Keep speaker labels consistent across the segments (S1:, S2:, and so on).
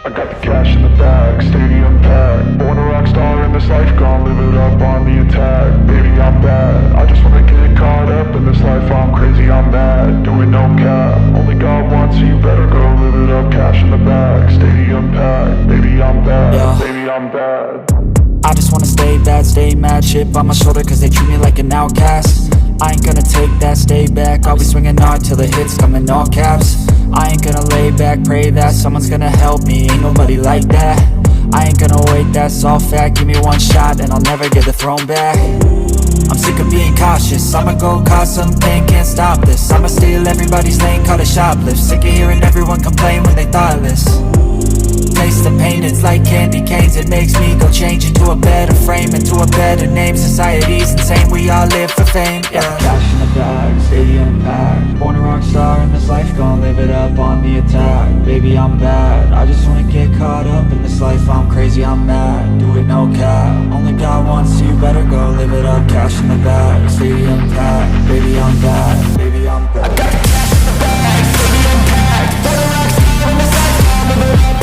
S1: I got the cash in the bag, stadium packed. Born a rock star in this life, gonna live it up on the attack. Baby, I'm bad, I just wanna get caught up in this life. I'm crazy, I'm mad, doing no cap. Only God wants, so you better go live it up. Cash in the bag, stadium packed. Baby, I'm bad, baby, I'm bad.
S2: I just wanna stay bad, stay mad. Shit on my shoulder cause they treat me like an outcast. I ain't gonna take that, stay back. I'll be swinging hard till the hits come in all caps. I ain't gonna lay back, pray that someone's gonna help me. Ain't nobody like that. I ain't gonna wait, that's all fact. Give me one shot and I'll never get the throne back. I'm sick of being cautious, I'ma go cause something, can't stop this. I'ma steal everybody's lane, call it shoplift. Sick of hearing everyone complain when they thoughtless. Taste the pain, it's like candy canes. It makes me go change into a better frame, into a better name. Society's insane, we all live for fame, yeah. Cash in the bag, stadium packed. Born a rock star in this life, gonna live it up on the attack. Baby, I'm bad, I just wanna get caught up in this life. I'm crazy, I'm mad, do it no cap. Only God wants, so you better go live it up. Cash in the bag, stadium packed. Baby, I'm bad, baby, I'm bad. I got the cash in the bag, stadium packed. Born a rock star in this life, gonna live it up.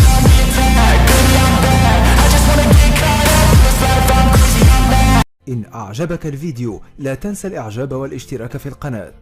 S3: إن أعجبك الفيديو لا تنسى الإعجاب والاشتراك في القناة.